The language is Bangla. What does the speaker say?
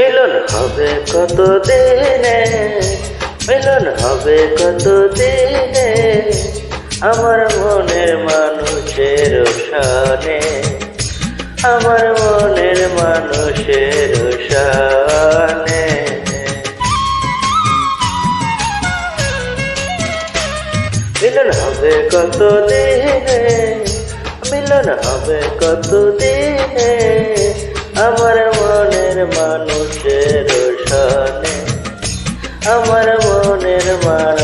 মিলন হবে কত দিনে, মিলন হবে কত দিনে, আমার মনের মানুষের শানে, আমার মনের মানুষের শানে। মিলন হবে কত দিনে, মিলন হবে কত দিনে, আমার মনের মানুষের শানে, আমার মনের মানুষ